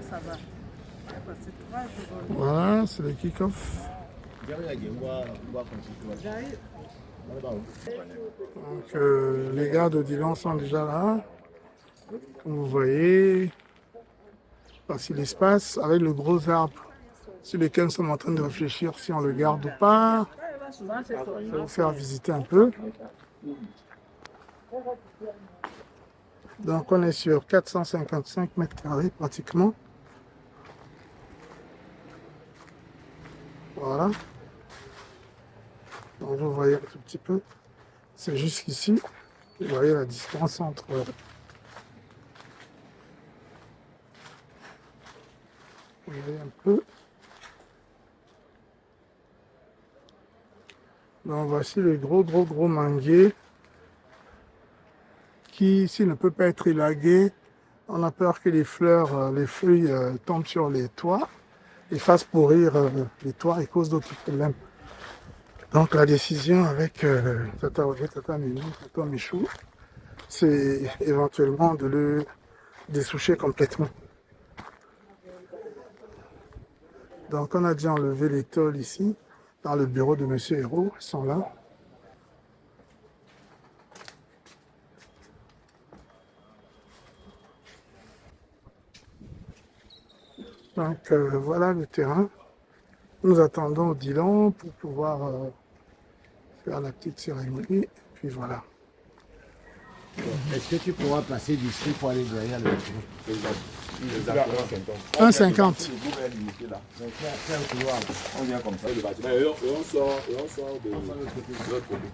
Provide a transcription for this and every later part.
ça va. C'est 3 jours. Voilà, c'est le kick-off. Donc, les gars de Dillon sont déjà là. Comme vous voyez, voici l'espace avec le gros arbre sur lequel nous sommes en train de réfléchir si on le garde ou pas. Je vais vous faire visiter un peu. Donc on est sur 455 mètres carrés pratiquement. Voilà. Donc vous voyez un tout petit peu. C'est jusqu'ici. Vous voyez la distance entre... Vous voyez un peu. Donc voici le gros manguier qui, s'il ne peut pas être élagué, on a peur que les fleurs, les feuilles tombent sur les toits et fassent pourrir les toits et causent d'autres problèmes. Donc la décision avec Tata Oje, Tata Mimi, Tata Michou, c'est éventuellement de le dessoucher complètement. Donc on a déjà enlevé les tôles ici, dans le bureau de Monsieur Hérault, ils sont là. Donc voilà le terrain. Nous attendons Dillon pour pouvoir faire la petite cérémonie. Puis voilà. Est-ce que tu pourras passer d'ici pour aller derrière le métro? 1,50. On vient comme ça, le bâtiment, et on sort de l'autre côté.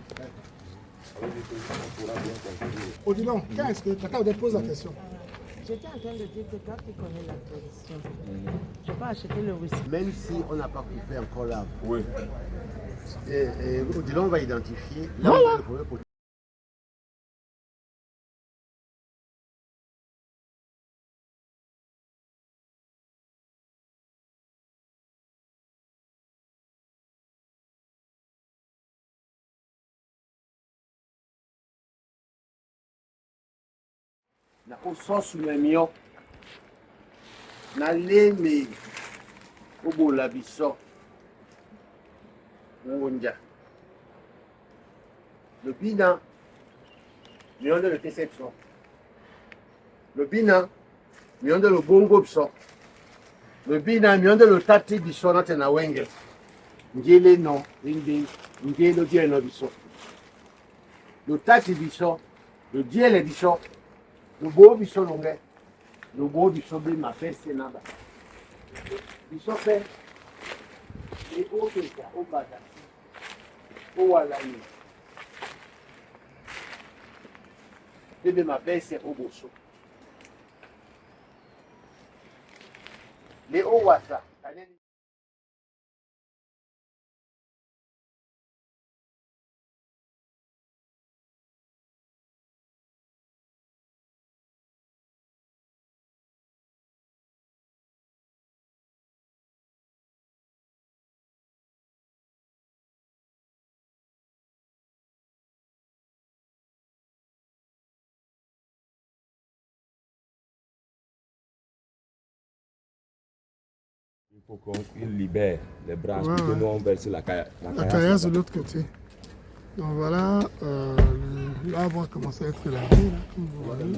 Odilon, quand est-ce que Tata Oje pose la question? J'étais en train de dire que toi, tu connais la tradition. Je peux acheter le whisky. Même si on n'a pas coupé encore là, Oui. et Odilon va identifier. Voilà. Na ososu memio na leme obola biso ngonja le bina mionde le tesetso le bina mionde le bongo biso le bina mionde le tati biso na tena wenge ngele no indi ngelo dieno biso le tati biso le diele biso le beau biso longue, le beau biso be ma fesse naba. Biso fait et au keka au bada au walani. Bébé ma fesse au bosso. Les au wasa. Il faut qu'il libère les branches Ouais, pour que ouais. nous on verse la La caillasse de l'autre côté. Donc voilà, l'arbre a commencé à être élagué, là, comme vous voyez.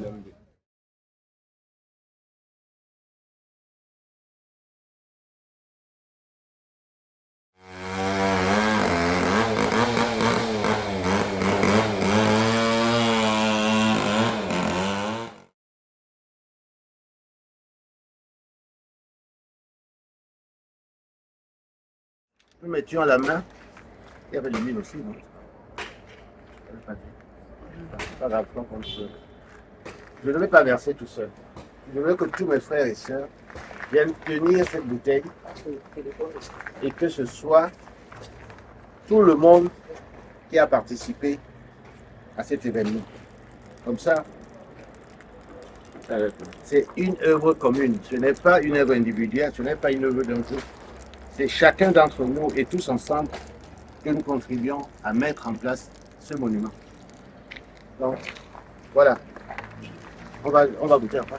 Nous mettions à la main. Il y avait de l'huile aussi, non? C'est pas grave, donc on peut. Je ne vais pas verser tout seul. Je veux que tous mes frères et sœurs viennent tenir cette bouteille et que ce soit tout le monde qui a participé à cet événement. Comme ça, c'est une œuvre commune. Ce n'est pas une œuvre individuelle, ce n'est pas une œuvre d'un jour. C'est chacun d'entre nous et tous ensemble que nous contribuons à mettre en place ce monument. Donc, voilà. On va goûter après.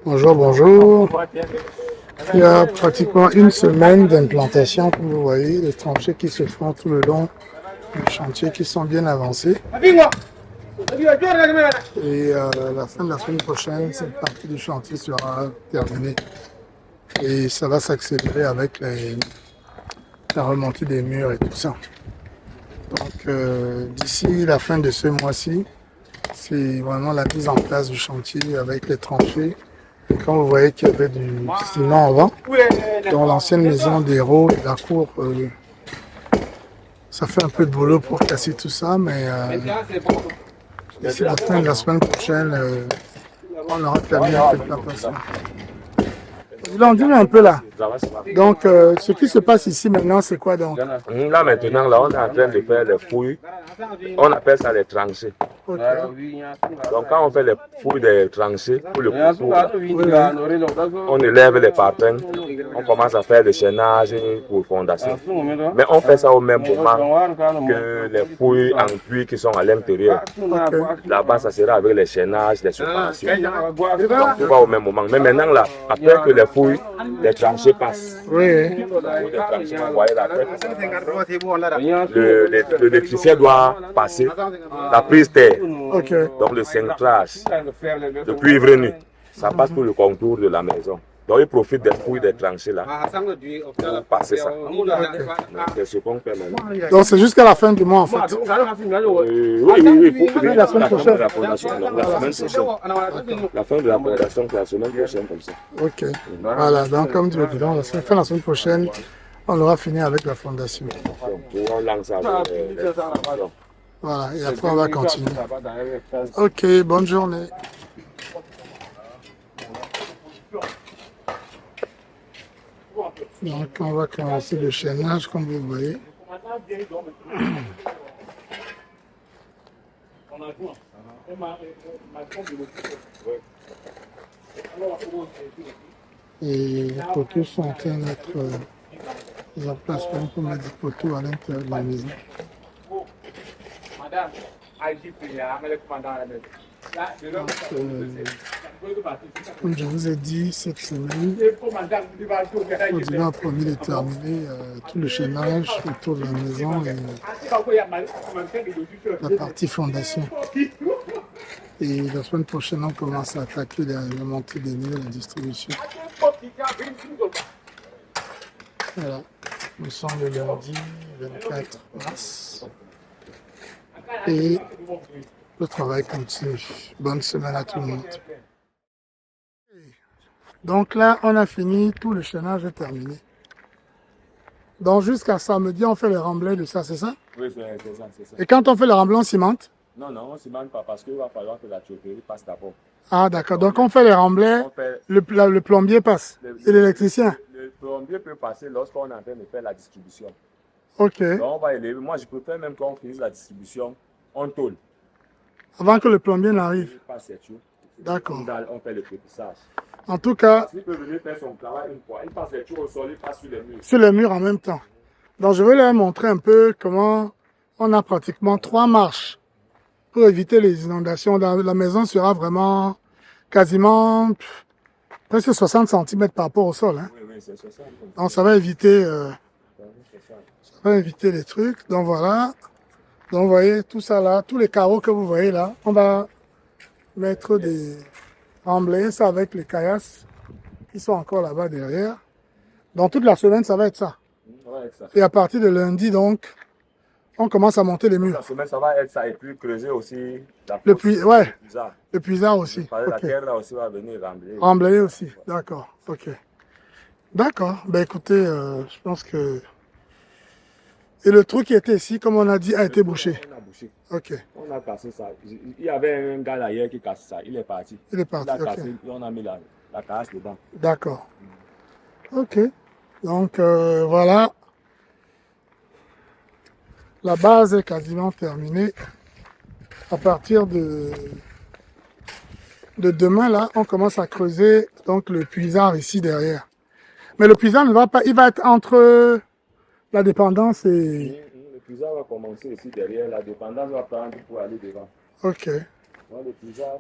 Bonjour, bonjour. Il y a pratiquement une semaine d'implantation, comme vous voyez, les tranchées qui se font tout le long du chantier qui sont bien avancés. Et la fin de la semaine prochaine, cette partie du chantier sera terminée. Et ça va s'accélérer avec la remontée des murs et tout ça. Donc d'ici la fin de ce mois-ci, c'est vraiment la mise en place du chantier avec les tranchées. Et quand vous voyez qu'il y avait du ciment avant, dans l'ancienne maison des Raux et la cour, ça fait un peu de boulot pour casser tout ça, mais d'ici la fin de la semaine prochaine, on aura terminé avec la place. On dit un peu là. Donc, ce qui se passe ici maintenant, c'est quoi donc? Là maintenant, là, on est en train de faire les fouilles. On appelle ça les tranchées. Okay. Donc quand on fait les fouilles des tranchées pour le contour, on élève les parpaings, on commence à faire le chaînage pour fondation. Mais on fait ça au même moment que les fouilles en puits qui sont à l'intérieur. Okay. Là-bas, ça sera avec les chaînages, les séparations. Donc tout va au même moment. Mais maintenant, là, après que les fouilles, les tranchées passent. Oui. L'électricien doit passer la prise terre. Okay. Donc le cintrage, le cuivre nu, ça passe pour le contour de la maison. Donc ils profitent des fouilles des tranchées là pour passer ça. Okay. C'est ce qu'on fait maintenant. Donc c'est jusqu'à la fin du mois en fait. Oui, pour la semaine prochaine. La fondation, la semaine prochaine. La fin de la fondation, c'est la semaine prochaine comme ça. Ok. Voilà, donc comme tu le dis, la fin de la semaine prochaine, on aura fini avec la fondation. Donc, on lance avec voilà, et après on va continuer. Ok, bonne journée. Donc on va commencer le chaînage comme vous voyez. Et les poteaux sont en train d'être mis en place pour mettre des poteaux à l'intérieur de la maison. Donc, comme je vous ai dit, cette semaine, Odile a promis de terminer tout le chaînage autour de la maison et la partie fondation. Et la semaine prochaine, on commence à attaquer la montée des murs, la distribution. Voilà, nous sommes le lundi 24 mars. Et le travail continue. Bonne semaine à tout le monde. Donc là, on a fini, tout le chaînage est terminé. Donc jusqu'à samedi, on fait les remblais de ça, c'est ça? Oui, c'est ça, c'est ça. Et quand on fait les remblais, on cimente? Non, non, on ne cimente pas parce qu'il va falloir que la tuyauterie passe d'abord. Ah d'accord, donc on fait les remblais, le plombier passe et l'électricien? Le plombier peut passer lorsqu'on est en train de faire la distribution. Ok. Donc on va élever. Moi, je préfère même quand on finisse la distribution, on tôle. Avant que le plombier n'arrive? D'accord. On fait le pétissage. En tout cas, il peut venir faire son travail une fois. Il passe les tuyaux au sol, il passe sur les murs. Sur les murs en même temps. Donc je vais leur montrer un peu comment on a pratiquement 3 marches pour éviter les inondations. La maison sera vraiment quasiment presque 60 cm par rapport au sol. Hein. Oui, c'est 60. Donc ça va éviter, les trucs. Donc voilà. Donc vous voyez tout ça là, tous les carreaux que vous voyez là, on va mettre des remblais ça avec les caillasses qui sont encore là-bas derrière. Donc toute la semaine ça va être ça. Et à partir de lundi donc, on commence à monter les murs. La semaine ça va être ça et puis creuser aussi le puisard aussi. La terre là aussi va venir remblayer. Remblayer aussi, d'accord. Ok. D'accord. Ben écoutez, je pense que. Et le trou qui était ici, comme on a dit, a été bouché. On a bouché. Ok. On a cassé ça. Il y avait un gars là hier qui casse ça. Il est parti. Il est parti. Il a cassé, on a mis la casse dedans. D'accord. Ok. Donc voilà. La base est quasiment terminée. À partir de demain, là, on commence à creuser donc le puisard ici derrière. Mais le puisard ne va pas, il va être entre la dépendance et... Le puisard va commencer ici derrière, la dépendance va prendre pour aller devant. Ok. Donc, le puisard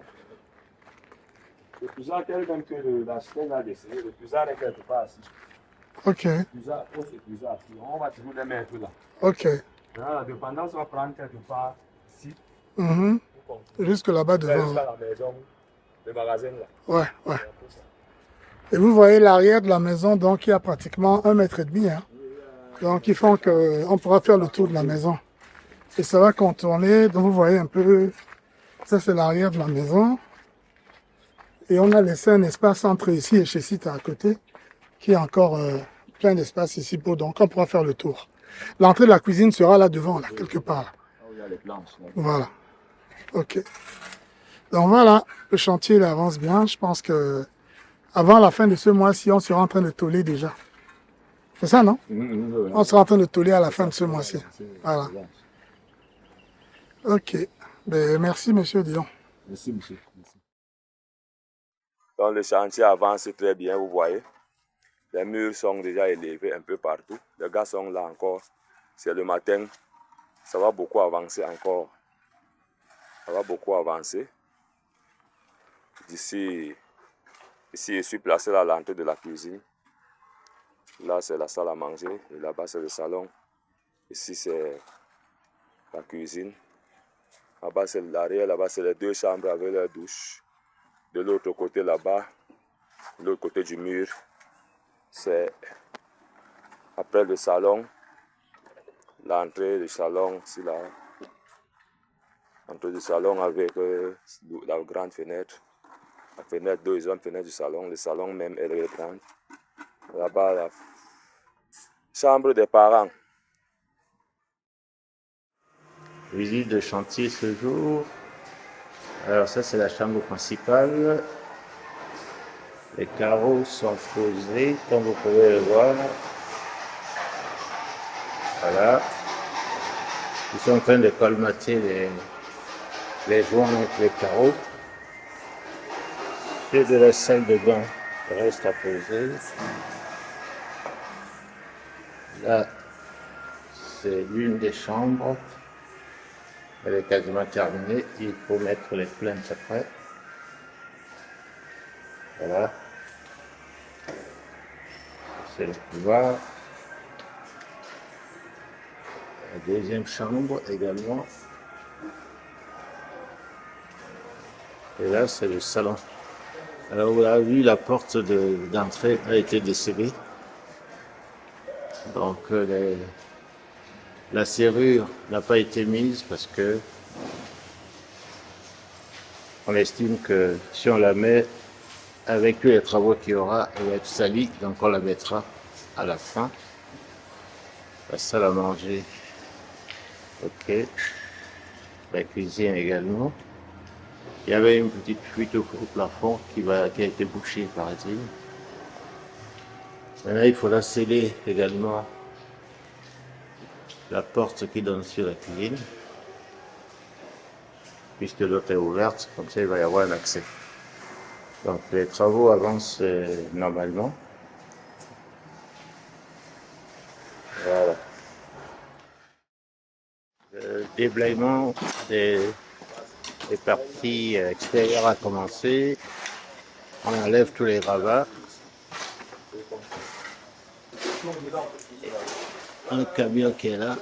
Le puisard tel même que l'architecte a dessiné, le puisard est quelque part assis. Ok, Le puisard, oh, c'est le puisard. On va toujours les mettre là. ok. Maintenant, la dépendance va prendre quelque part ici. Mhm. Jusque là-bas devant. Jusqu'à la maison, le magasin là. Ouais, ouais. Et vous voyez l'arrière de la maison, donc il y a pratiquement 1,5 mètre. Hein. Donc ils font qu'on pourra faire le tour de la maison. Et ça va contourner, donc vous voyez un peu, ça c'est l'arrière de la maison. Et on a laissé un espace entre ici et chez Sita à côté, qui est encore plein d'espace ici pour, donc on pourra faire le tour. L'entrée de la cuisine sera là devant, là, quelque part. Là. Il y a les planches. Là. Voilà. Ok. Donc voilà, le chantier il avance bien. Je pense que avant la fin de ce mois-ci, on sera en train de tôler déjà. C'est ça, non? On sera en train de tôler à la fin de ce mois-ci. Voilà. Ok. Ben, merci, monsieur Dion. Merci, monsieur. Merci. Donc, le chantier avance très bien, vous voyez. Les murs sont déjà élevés un peu partout. Les gars sont là encore. C'est le matin. Ça va beaucoup avancer encore. Ça va beaucoup avancer. Ici, je suis placé là à l'entrée de la cuisine. Là, c'est la salle à manger. Et là-bas, c'est le salon. Ici, c'est la cuisine. Là-bas, c'est l'arrière. Là-bas, c'est les 2 chambres avec leur douche. De l'autre côté, là-bas, de l'autre côté du mur, c'est après le salon. L'entrée du salon, c'est là. L'entrée du salon avec la grande fenêtre. La fenêtre, deuxième fenêtre du salon. Le salon même, elle est grande. Là-bas, la chambre des parents. Visite de chantier ce jour. Alors ça, c'est la chambre principale. Les carreaux sont posés, comme vous pouvez le voir. Voilà. Ils sont en train de colmater les joints avec les carreaux. Et de la salle de bain reste à poser. Là, c'est l'une des chambres. Elle est quasiment terminée. Il faut mettre les plaintes après. Voilà. C'est le couloir. La deuxième chambre également. Et là, c'est le salon. Alors, vous avez vu, la porte d'entrée a été descellée. Donc, la serrure n'a pas été mise parce que on estime que si on la met avec tous les travaux qu'il y aura, elle va être salie, donc on la mettra à la fin. La salle à manger, ok. La cuisine également. Il y avait une petite fuite au plafond qui a été bouchée, paraît-il. Maintenant, il faut la sceller également. La porte qui donne sur la cuisine, puisque l'autre est ouverte, comme ça il va y avoir un accès. Donc les travaux avancent normalement. Voilà. Le déblayement des parties extérieures a commencé. On enlève tous les gravats. Un camion qui est là.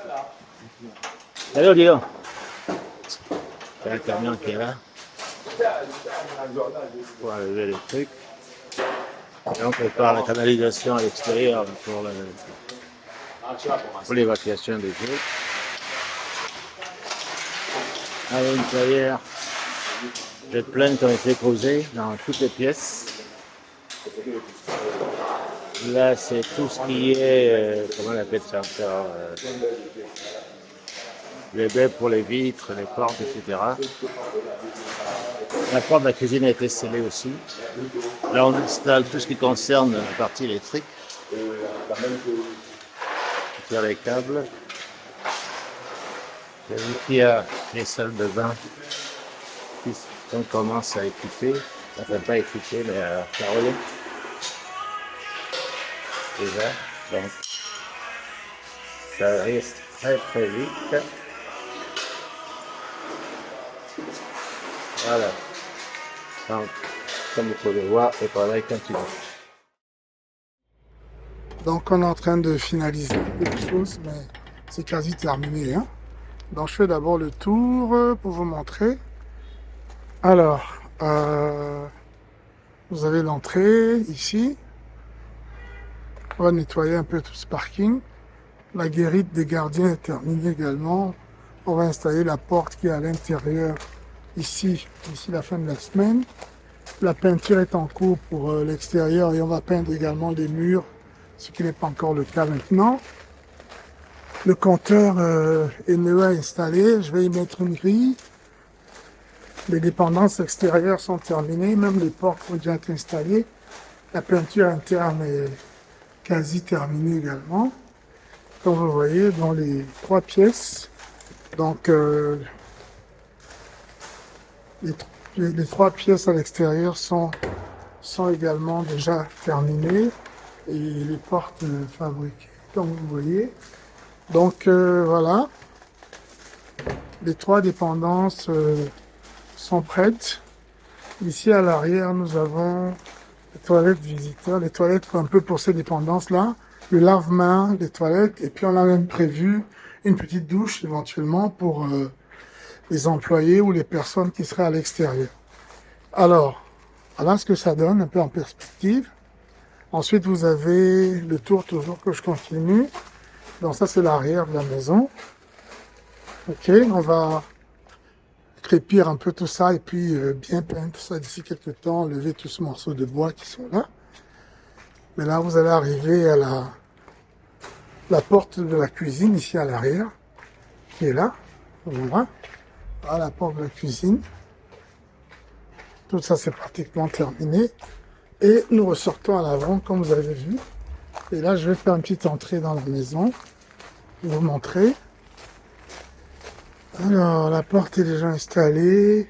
Allô, dis donc. Il y a un camion qui est là. Pour enlever les trucs. Et on prépare la canalisation à l'extérieur pour l'évacuation des eaux. À l'intérieur, les plaintes ont été posées dans toutes les pièces. Là, c'est tout ce qui est, comment on appelle ça encore, les baies pour les vitres, les portes, etc. La porte de la cuisine a été scellée aussi. Là, on installe tout ce qui concerne la partie électrique. On tire les câbles. J'ai vu qu'il y a les salles de bain qu'on commence à équiper. Enfin, pas équiper, mais à carreler. Déjà, donc ça reste très très vite. Voilà. Donc Comme vous pouvez voir, le travail continue. Donc on est en train de finaliser quelque chose, mais c'est quasi terminé, hein. Donc je fais d'abord le tour pour vous montrer. Alors, vous avez l'entrée ici. On va nettoyer un peu tout ce parking. La guérite des gardiens est terminée également. On va installer la porte qui est à l'intérieur ici, d'ici la fin de la semaine. La peinture est en cours pour l'extérieur et on va peindre également les murs, ce qui n'est pas encore le cas maintenant. Le compteur NE installé, je vais y mettre une grille. Les dépendances extérieures sont terminées, même les portes ont déjà été installées. La peinture interne est quasi terminée également. Comme vous voyez, dans les 3 pièces, donc les 3 pièces à l'extérieur sont également déjà terminées et les portes fabriquées, comme vous voyez. Donc voilà, les 3 dépendances sont prêtes. Ici à l'arrière, nous avons les toilettes visiteurs, les toilettes un peu pour ces dépendances-là, le lave-main, les toilettes, et puis on a même prévu une petite douche éventuellement pour les employés ou les personnes qui seraient à l'extérieur. Alors, voilà ce que ça donne un peu en perspective. Ensuite, vous avez le tour toujours que je continue. Donc ça, c'est l'arrière de la maison. Ok, on va crépir un peu tout ça et puis bien peindre tout ça d'ici quelques temps, enlever tous ces morceaux de bois qui sont là. Mais là, vous allez arriver à la porte de la cuisine ici à l'arrière, qui est là. Voilà. Voilà la porte de la cuisine. Tout ça, c'est pratiquement terminé. Et nous ressortons à l'avant, comme vous avez vu. Et là, je vais faire une petite entrée dans la maison. Vous montrer. Alors, la porte est déjà installée.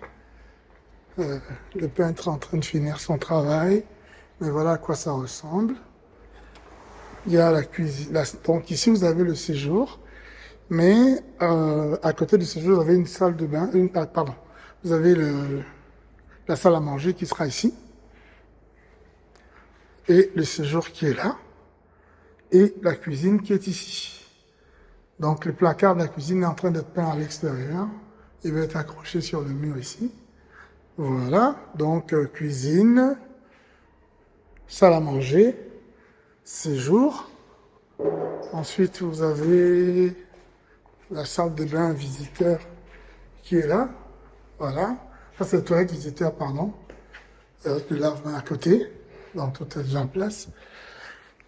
Le peintre est en train de finir son travail. Mais voilà à quoi ça ressemble. Il y a la cuisine. Donc ici, vous avez le séjour. Mais à côté du séjour, vous avez une salle de bain. Pardon. Vous avez la salle à manger qui sera ici. Et le séjour qui est là. Et la cuisine qui est ici. Donc le placard de la cuisine est en train d'être peint à l'extérieur. Il va être accroché sur le mur ici. Voilà. Donc cuisine, salle à manger, séjour. Ensuite, vous avez la salle de bain visiteur qui est là. Voilà. Ça, c'est la toilette visiteur, pardon. Avec le lave-main à côté. Donc tout est déjà en place.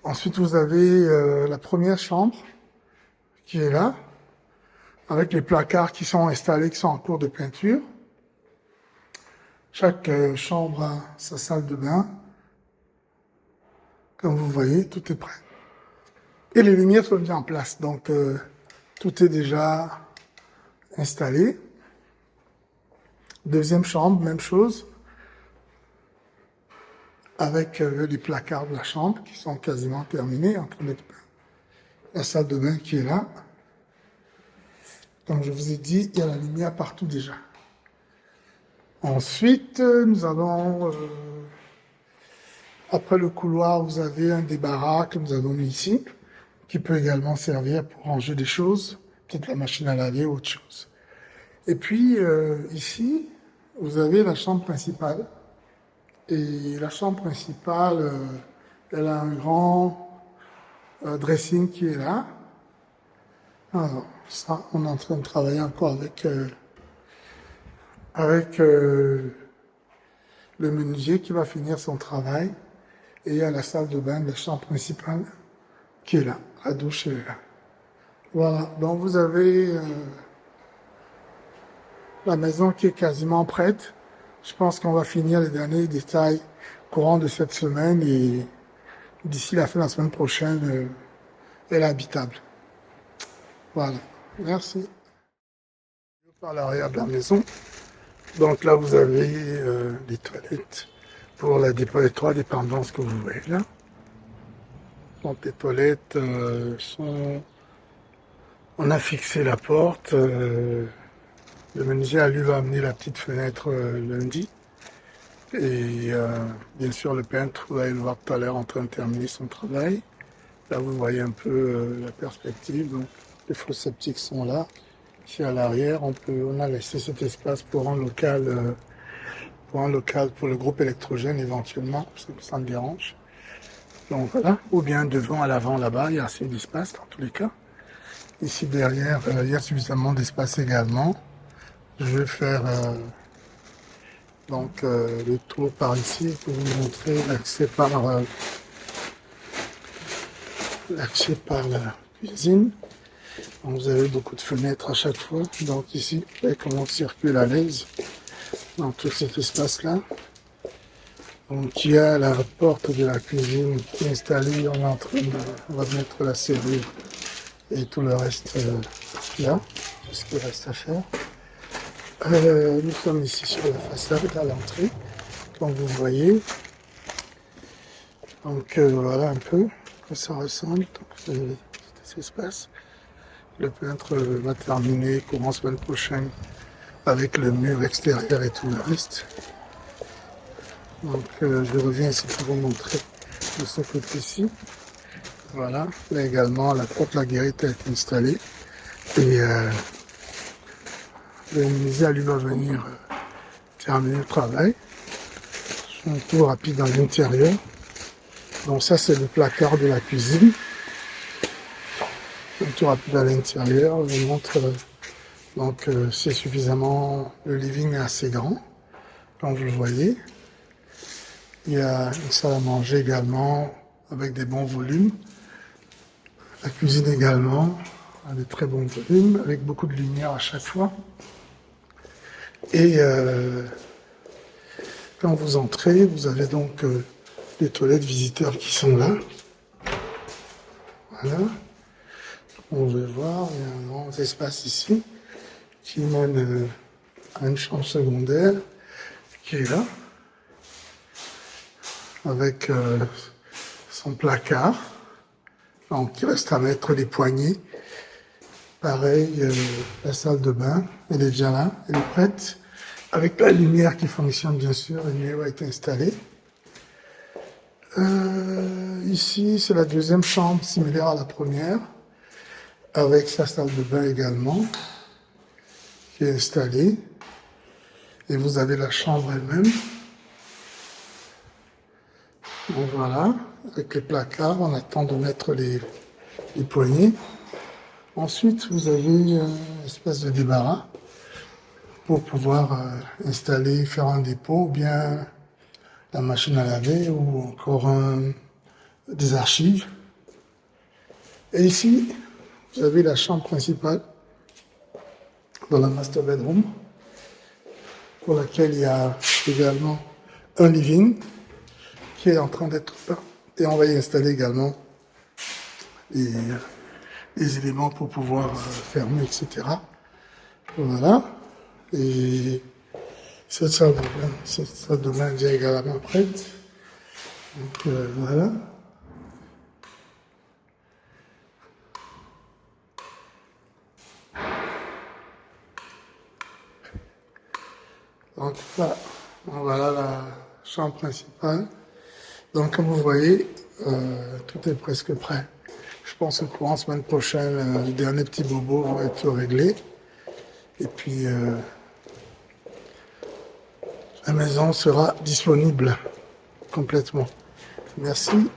Ensuite, vous avez la première chambre qui est là, avec les placards qui sont installés, qui sont en cours de peinture. Chaque chambre a sa salle de bain. Comme vous voyez, tout est prêt. Et les lumières sont déjà en place, donc tout est déjà installé. Deuxième chambre, même chose, avec les placards de la chambre qui sont quasiment terminés, en train d'être peints. La salle de bain qui est là. Comme je vous ai dit, il y a la lumière partout déjà. Ensuite, nous allons... après le couloir, vous avez un débarras que nous avons mis ici, qui peut également servir pour ranger des choses, peut-être la machine à laver ou autre chose. Et puis, ici, vous avez la chambre principale. Et la chambre principale, elle a un grand dressing qui est là. Alors, ça, on est en train de travailler encore avec le menuisier qui va finir son travail. Et il y a la salle de bain de la chambre principale qui est là. La douche est là. Voilà, donc vous avez la maison qui est quasiment prête. Je pense qu'on va finir les derniers détails courant de cette semaine et d'ici la fin de la semaine prochaine, elle est habitable. Voilà, merci. Par l'arrière de la maison. Donc là, vous avez les toilettes pour les 3 dépendances que vous voyez là. Donc les toilettes sont... On a fixé la porte. Le menuisier va amener la petite fenêtre lundi. Et bien sûr, le peintre, vous allez le voir tout à l'heure en train de terminer son travail. Là, vous voyez un peu la perspective. Donc, les fosses septiques sont là. Ici à l'arrière, on a laissé cet espace pour un local, pour le groupe électrogène éventuellement, parce que ça me dérange. Donc voilà, ou bien devant, à l'avant, là-bas, il y a assez d'espace dans tous les cas. Ici derrière, il y a suffisamment d'espace également. Je vais faire le tour par ici pour vous montrer l'accès par la cuisine. Donc, vous avez beaucoup de fenêtres à chaque fois. Donc ici, vous voyez comment on circule à l'aise dans tout cet espace-là. Donc il y a la porte de la cuisine qui est installée. On va mettre la serrure et tout le reste là, tout ce qu'il reste à faire. Nous sommes ici sur la façade à l'entrée, comme vous voyez. Donc voilà un peu que ça ressemble, donc, cet espace. Le peintre va terminer courant semaine prochaine avec le mur extérieur et tout le reste. Donc je reviens ici pour vous montrer de ce côté-ci. Voilà, là également la porte la guérite a été installée. Et le menuisier lui va venir terminer le travail. Je fais un tour rapide dans l'intérieur. Donc ça c'est le placard de la cuisine. Un tour rapide à l'intérieur, je vous montre. Donc c'est suffisamment, le living est assez grand, comme vous le voyez. Il y a une salle à manger également avec des bons volumes. La cuisine également a des très bons volumes avec beaucoup de lumière à chaque fois. Et quand vous entrez, vous avez donc les toilettes visiteurs qui sont là. Voilà. On va voir, il y a un grand espace ici qui mène à une chambre secondaire qui est là, avec son placard. Donc il reste à mettre les poignées. Pareil, la salle de bain, elle est déjà là, elle est prête. Avec la lumière qui fonctionne bien sûr, la lumière a été installée. Ici, c'est la deuxième chambre similaire à la première, avec sa salle de bain également, qui est installée. Et vous avez la chambre elle-même. Donc voilà, avec les placards, on attend de mettre les poignées. Ensuite, vous avez une espèce de débarras pour pouvoir installer, faire un dépôt, ou bien la machine à laver, ou encore des archives. Et ici, vous avez la chambre principale dans la master bedroom, pour laquelle il y a également un living qui est en train d'être peint. Et on va y installer également les éléments pour pouvoir fermer, etc. Voilà. Et cette salle de bain est déjà également prête. Donc voilà. Donc là, voilà la chambre principale. Donc comme vous voyez, tout est presque prêt. Je pense que courant semaine prochaine, les derniers petits bobos vont être réglés. Et puis, la maison sera disponible complètement. Merci.